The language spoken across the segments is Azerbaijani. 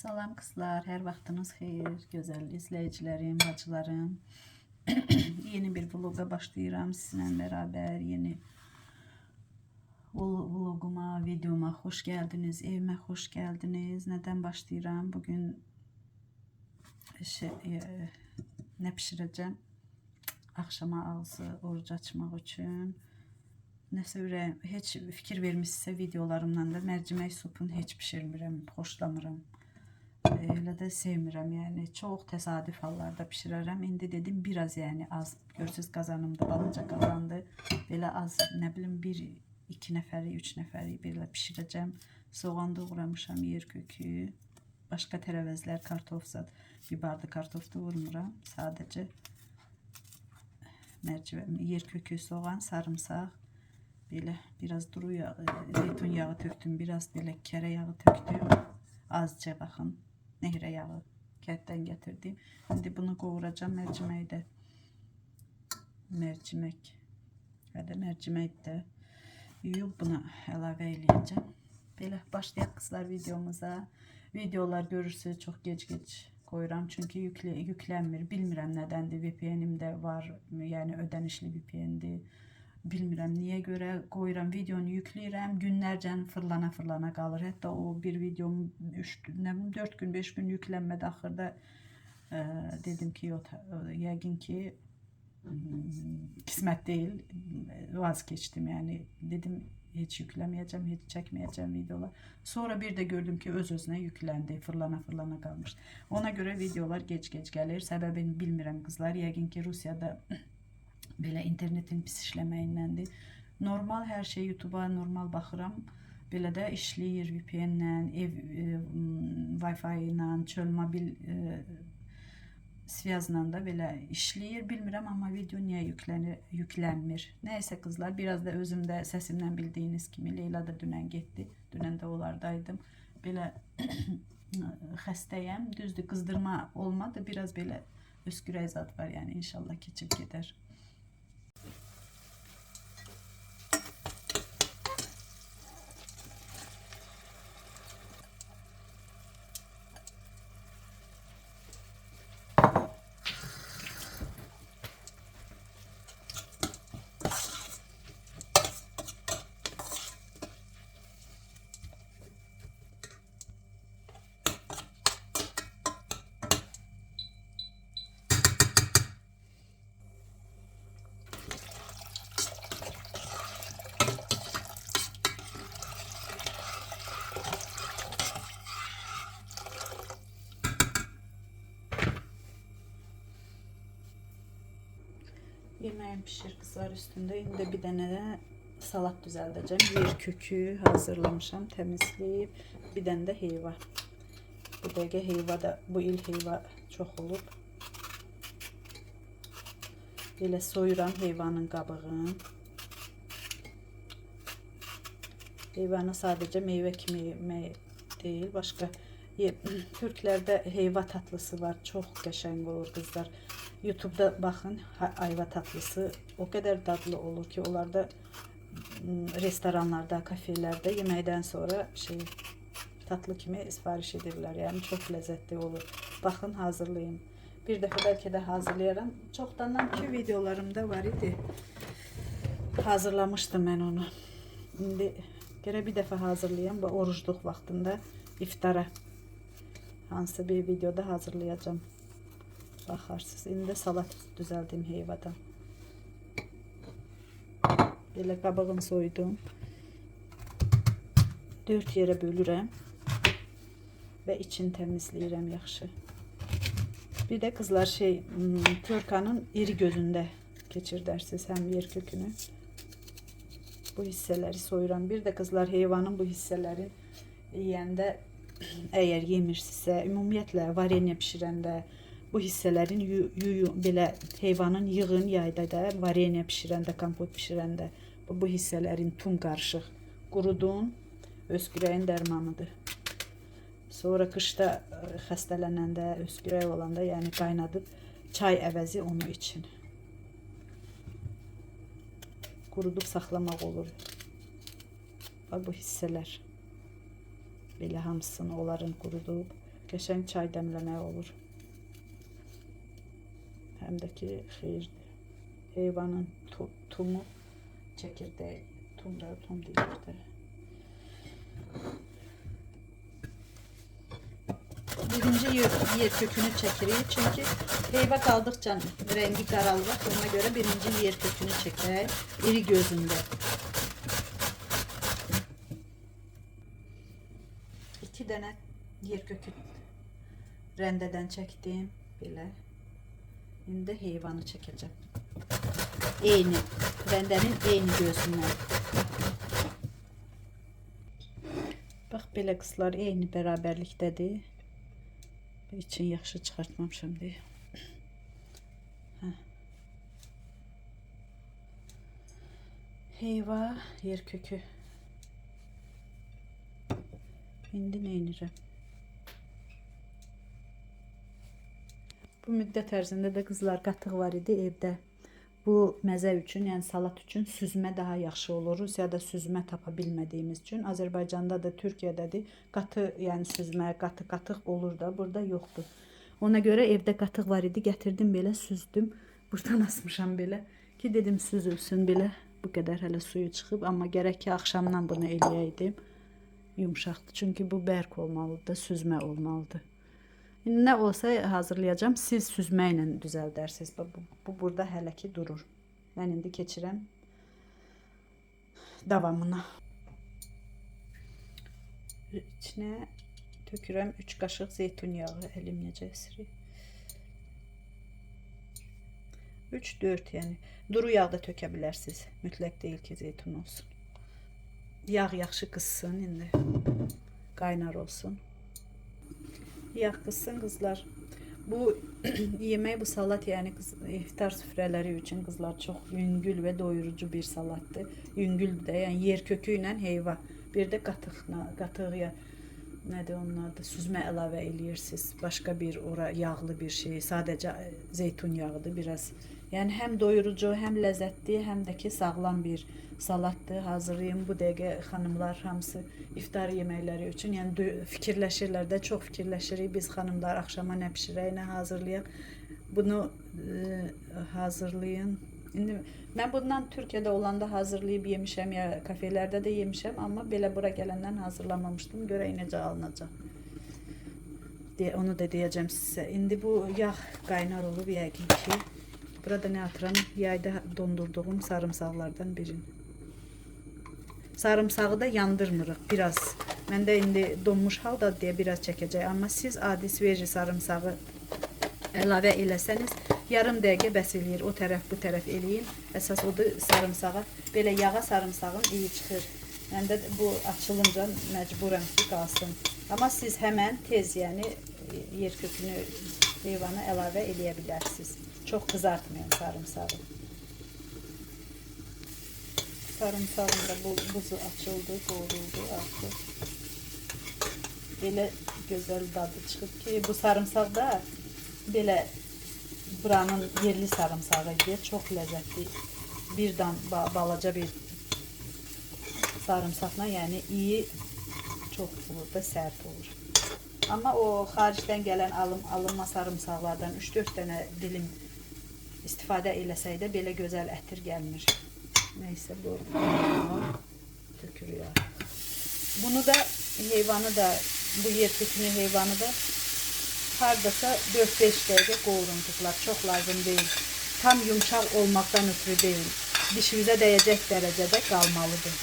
Salam kızlar, her vaxtınız xeyir, gözəl izləyicilərim, bacılarım. Yeni bir vloga başlayıram sizinlə beraber. Yeni vloguma, videoma xoş gəldiniz, evimə xoş gəldiniz. Nədən başlayıram? Bugün nə pişirəcəm? Axşama ağzı oruc açmaq üçün. Nəsə ürəyim, heç fikir vermişsə videolarımdan da mərcimək supunu heç pişirmirəm, xoşlamıram. Elə də sevmirəm, yəni çox təsadüf hallarda pişirərəm. İndi dedim biraz, yəni az, görsüz qazanımda balaca qazandı. Belə az, nə bilim 1-2 nəfəri, 3 nəfəri belə pişirəcəm. Soğan doğramışam, yer kökü, başqa tərəvəzlər, kartofsat, bibarlı kartof doğurmuram. Sadəcə yer kökü, soğan, sarımsaq, belə biraz duru yağ, zeytun yağı töktüm, biraz belə kərə yağı töktüm. Azca baxın. Nehrə yağı kətdən gətirdim. İndi bunu qovuracam, mərciməyi də. Mərcimək də yuyub buna əlavə eləyəcəm. Belə başlayaq qızlar videomuza. Videolar görürsünüz çox gec qoyuram, çünki yüklənmir. Bilmirəm nədəndir, VPN-im də var, yəni ödənişli VPN-dir. Bilmirəm niyə görə qoyuram, videonu yükləyirəm, günlərcə fırlana qalır. Hətta o bir videom 4 gün 5 gün yüklənmədi, axırda dedim ki yəqin ki qismət deyil, vazgeçdim, yəni dedim heç yükləməyəcəm, heç çəkməyəcəm videolar. Sonra bir də gördüm ki öz-özünə yükləndi, fırlana qalmış. Ona görə videolar gec gəlir. Səbəbini bilmirəm qızlar, yəqin ki Rusiyada belə internetin pis işləməyindəndir. Normal hər şey YouTube'a normal baxıram. Belə də işləyir VPN-lə, ev Wi-Fi ilə, çöl mobil svязla da belə işləyir. Bilmirəm, amma video niyə yüklənmir. Nəysə qızlar, biraz da özüm də səsimdən bildiyiniz kimi Leyla da dünən getdi. Dünən də onlardaydım. Belə xəstəyəm. Düzdür, qızdırma olmadı. Biraz belə öskürək zad var, yəni inşallah keçib gedər. Yemeğim pişir kızlar üstünde. İndi bir dənə də salat düzəldəcəm. Yer kökü hazırlamışam, təmizləyib. Bir dənə də heyva. Bu dəqiqə heyva da, bu il heyva çox olub. Belə soyuram heyvanın qabığını. Heyvanı sadəcə meyvə kimi yemək deyil, başqa Türklərdə heyva tatlısı var. Çox qəşəng olur qızlar. YouTube'da baxın, ayva tatlısı o qədər dadlı olur ki, onlarda restoranlarda, kafelərdə yeməkdən sonra tatlı kimi sifariş edirlər. Yəni çox ləzzətli olur. Baxın, hazırlayın. Bir dəfə bəlkə də hazırlayaram. Çoxdandan ki videolarımda var idi. Hazırlamışdım mən onu. İndi gərək bir dəfə hazırlayam. Bu orucluq vaxtında iftara hansı bir videoda hazırlayacağım. Baxarsınız. İndi də salat düzəldim heyvadan. Belə qabığını soydum. 4 yerə bölürəm və içini təmizləyirəm yaxşı. Bir də qızlar törkanın iri gözündə keçirdərsiniz həm yer kökünü. Bu hissələri soyuram. Bir də qızlar heyvanın bu hissələrin yeyəndə, əgər yemirsinizsə, ümumiyyətlə varenya pişirəndə bu hissələrin belə heyvanın yığın, yayda da varenya pişirəndə, kompot pişirəndə bu hissələrin tüm qarışıq qurudun, öskürəyin dərmanıdır. Sonra qışda xəstələnəndə, öskürək olanda, yəni qaynadıb çay əvəzi onu için. Qurudub saxlamaq olur. Bax bu hissələr. Belə hamısını onların qurudub Qəşəng çay dəmləmək olur. Həm də ki xeyirdir. Heyvanın tumu, çəkirdeği, tum deyirlər də. Birinci yer kökünü çəkirik. Çünki heyva qaldıqca rəngi qaralır. Ona görə birinci yer kökünü çəkək. İri gözündə. 2 dənə yer kökü rəndədən çəkdim. Belə. İndi heyvanı çəkəcəm. Eyni. Rəndənin eyni gözündən. Bax, belə qızlar eyni bərabərlikdədir. İçin yaxşı çıxartmamışam deyə. Heyva, yer kökü. İndi nə edirəm? Bu müddət ərzində də qızlar qatıq var idi evdə. Bu məzə üçün, yəni salat üçün süzmə daha yaxşı olur. Rusiyada süzmə tapa bilmədiyimiz üçün, Azərbaycanda da, Türkiyədə də qatı, yəni süzmə, qatıq olur da, burada yoxdur. Ona görə evdə qatıq var idi, gətirdim belə süzdüm. Buradan asmışam belə ki, dedim süzülsün belə. Bu qədər hələ suyu çıxıb, amma gərək ki, axşamdan bunu eləyəydim. Yumşaqdır, çünki bu bərk olmalıdır, süzmə olmalıdır. İndi nə olsa hazırlayacağım. Siz süzmə ilə düzəldərsiniz. Bu burada hələ ki durur. Mən indi keçirəm davamına. İçinə tökürəm 3 qaşıq zeytun yağı, əlim necə əsir. 3-4, yəni duru yağ da tökə bilərsiniz. Mütləq deyil ki, zeytun olsun. Yağ yaxşı qızsın indi. Qaynar olsun. Yağ qızsın qızlar. Bu yemək, bu salat, yəni iftar süfrələri üçün qızlar çox yüngül və doyurucu bir salatdır. Yüngüldür də, yəni yer kökü ilə heyva. Bir də qatığa nədir onun adı? Süzmə əlavə eləyirsiniz. Başqa bir ora yağlı bir şey, sadəcə zeytun yağıdır biraz. Yəni həm doyurucu, həm ləzzətli, həm də ki sağlam bir salatdır. Hazırlayın bu dəqiqə xanımlar hamısı iftar yeməkləri üçün. Yəni fikirləşirlər də, çox fikirləşirik biz xanımlar, axşama nə bişirək, nə hazırlayaq. Bunu hazırlayın. İndi mən bundan Türkiyədə olanda hazırlayıb yemişəm, ya kafelərdə də yemişəm, amma belə bura gələndən hazırlamamışdım. Görək necə alınacaq. Onu da deyəcəm sizə. İndi bu yağ qaynar olub yəqin ki. Burada nə atıram? Yayda dondurduğum sarımsaqlardan birini. Sarımsağı da yandırmırıq biraz. Məndə indi donmuş halda deyə biraz çəkəcək. Amma siz adi sveji sarımsağı əlavə eləsəniz, yarım dəqiqə bəs eləyir. O tərəf, bu tərəf eləyin. Əsas odur sarımsağa. Belə yağa sarımsağın iyi çıxır. Məndə bu açılınca məcburam ki, qalsın. Amma siz həmən tez, yəni yer kökünü, heyvanı əlavə eləyə bilərsiniz. Çox qızartmayın sarımsağı. Sarımsağın da buzu açıldı, qovruldu artıq. Belə gözəl dadı çıxıb ki, bu sarımsaq da belə buranın yerli sarımsağı idi. Çox ləzzətli. Birdən balaca bir sarımsaqla, yəni iyi, çox olur da sərt olur. Amma o xaricdən gələn alınma sarımsaqlardan 3-4 dənə dilim istifadə eləsək də belə gözəl ətir gəlmir. Neyse, bu tökürüyor. Bunu da heyvanı da, bu yer kökünü heyvanı da hardasa 4-5 dəqiqə qovurunduqlar. Çox lazım deyil. Tam yumuşaq olmaktan ötürü deyil. Dişimizə dəyəcək dərəcədə qalmalıdır.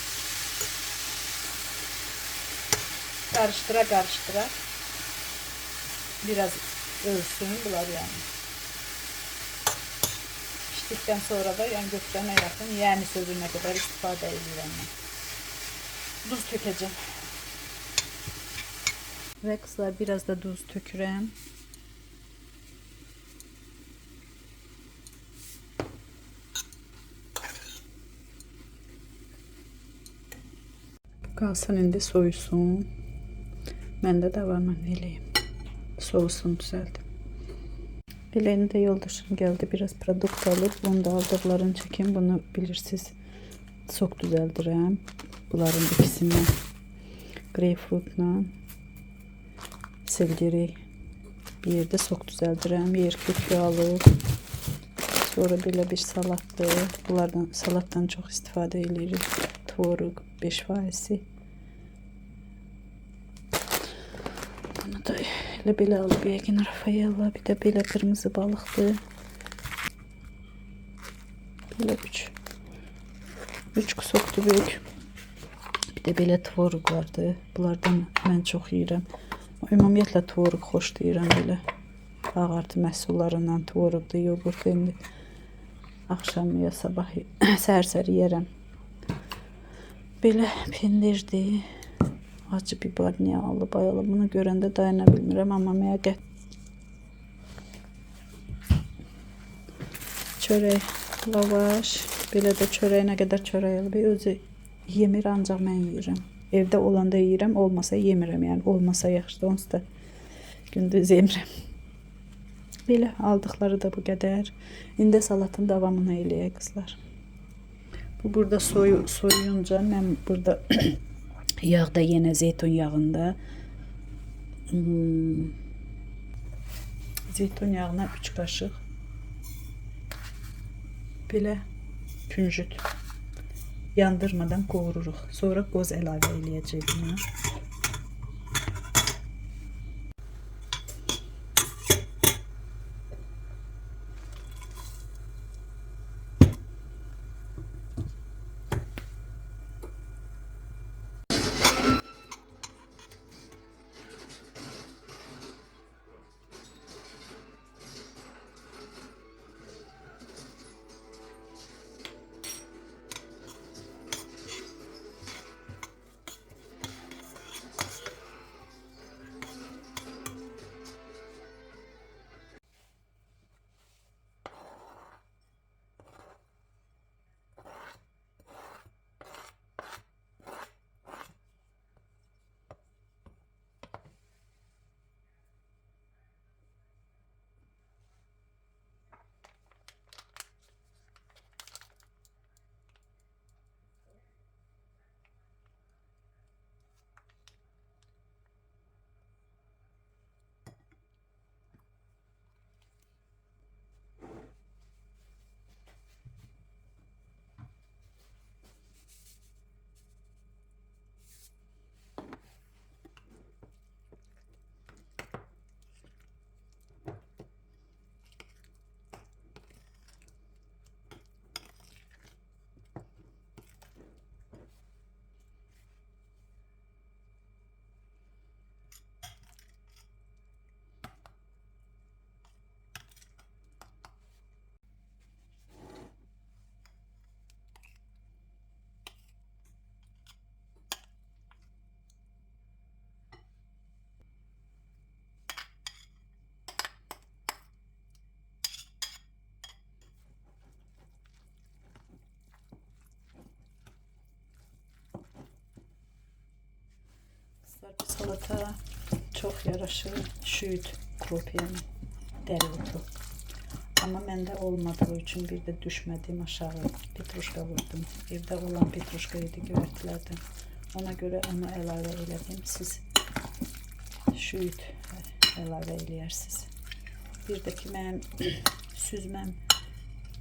Qarıştıra biraz ölsün bunlar yani. Pişdikdən sonra da yəni götürənə yaxın, yəni sözünə qədər istifadə edirəm mən. Duz tökəcəm. Və qızlar, biraz da duz tökürəm. Qalsın indi soyusun. Mən də davamını eləyim. Soğusun, düzəldim. Elə indi yoldaşım gəldi, biraz produkt alıb. Onu da aldıqlarını çəkim. Bunu bilirsiniz, sok düzəldirəm. Bunların ikisini greypfrutla, seldiri bir yerde çox düzəldirəm. Yer kök alıb. Sonra belə bir salatdır. Bunlardan salatdan çox istifadə edirik. Tvorug 5%. Bunu da elə belə alıb yəqin Rafaella. Bir də belə qırmızı balıqdır. Belə 3 kusokdur böyük. Bir də belə tvorug vardı. Bunlardan mən çox yeyirəm. Ümumiyyətlə tvorug xoşlayıram belə. Ağartı məhsullarından tvorugdur, yoğurt indi. Axşam ya sabah səhər-səhər yeyərəm. Belə pendirdir. Acı biberni alıb ayalım. Bunu görəndə dayana bilmirəm, amma məqət. Çörək, lavaş. Belə də çörək nə qədər çörək alıb. Özü yemir, ancaq mən yeyirəm. Evdə olanda yeyirəm, olmasa yemirəm. Yəni olmasa yaxşıdır, onsuz da gündüz yemirəm. Belə aldıqları da bu qədər. İndi salatın davamını eləyək qızlar. Bu burada soyuyunca mən burada yağda yenə zeytun yağında zeytun yağına 3 qaşıq belə küncüt yandırmadan qovururuq. Sonra qoz əlavə eləyəcəyik buna. Salata çok yaraşır. Şüyüt krop yani dereotu. Ama məndə olmadığı için bir de düşmediğim aşağı petruşka vurdum. Evde olan petruşka idi göyərtilərdən. Ona göre onu əlavə elədim. Siz şüyüt əlavə eləyərsiniz. Bir de ki mənim süzməm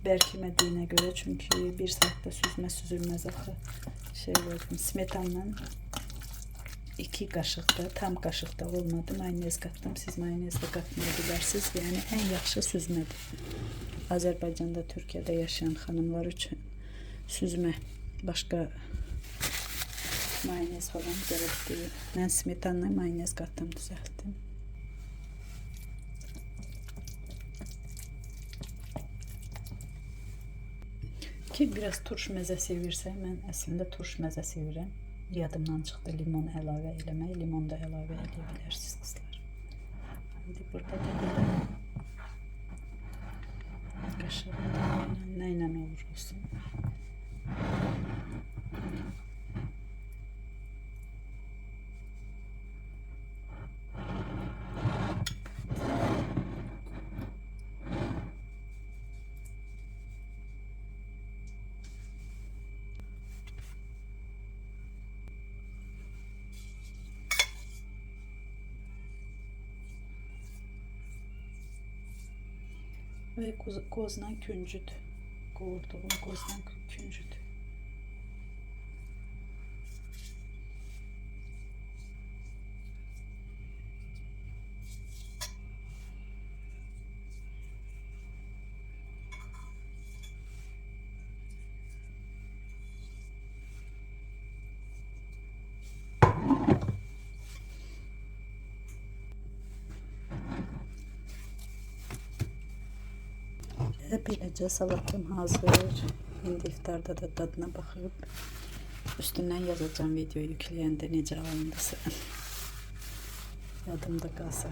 bərkimədiyinə göre, çünkü bir saatte süzmə süzülməz axı. Şey verdim, smetanla 2 kaşıkta, tam kaşıkta olmadı. Mayonez kattım. Siz mayonez de katmayabilirsiniz. Yani en yaxşı süzmədir. Azərbaycanda, Türkiyədə yaşayan xanımlar üçün süzmə. Başka mayonez falan gerek değil. Ben smetanla mayonez kattım, düzelttim. Ki biraz turş məzə sevirsə, mən əslində turş məzə sevirəm. Yadımdan çıxdı limon əlavə eləmək. Limon da əlavə eləyə bilərsiniz qızlar. İndi burada da belə qaşıqla nə ilə olur olsun. Ve kozdan küncüt. Qovurduğum kozdan küncüt. Beləcə salatım hazır. İndi iftarda da dadına baxıb üstündən yazacağım video yükləyəndə necə alındısa. Yadımda qalsa.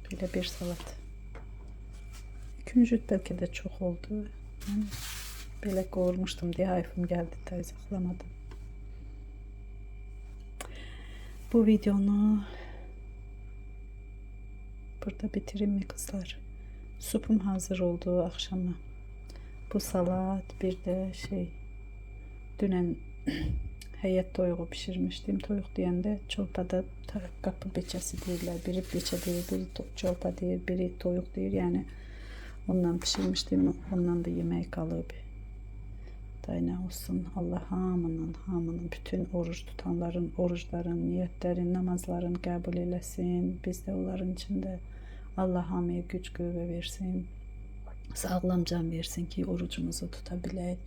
Belə bir salat. Küncüt bəlkə də çox oldu. Yəni, belə qovurmuşdum deyə hayfım gəldi, tay saxlamadım. Bu videonu burada bitireyim mi kızlar? Supum hazır oldu akşama. Bu salat, bir de dünən həyət toyuğu pişirmişdim. Toyuq deyəndə çorpada qapı beçəsi deyirlər. Biri beçə deyir, biri çorba deyir, biri toyuq deyir. Yəni ondan pişirmişdim. Ondan da yemək qalıb. Day nə olsun. Allah hamının, bütün oruç tutanların, oruçların, niyətlərin, namazların qəbul eləsin. Biz də onların içində Allah hamıya güc qüvvə versin. Sağlam can versin ki orucumuzu tuta bilək.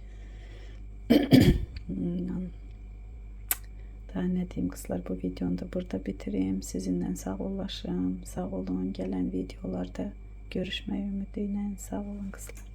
Daha nə deyim kızlar, bu videonu da burada bitireyim. Sizinlə sağollaşım. Sağ olun. Gələn videolarda görüşmək ümidi ilə. Sağ olun kızlar.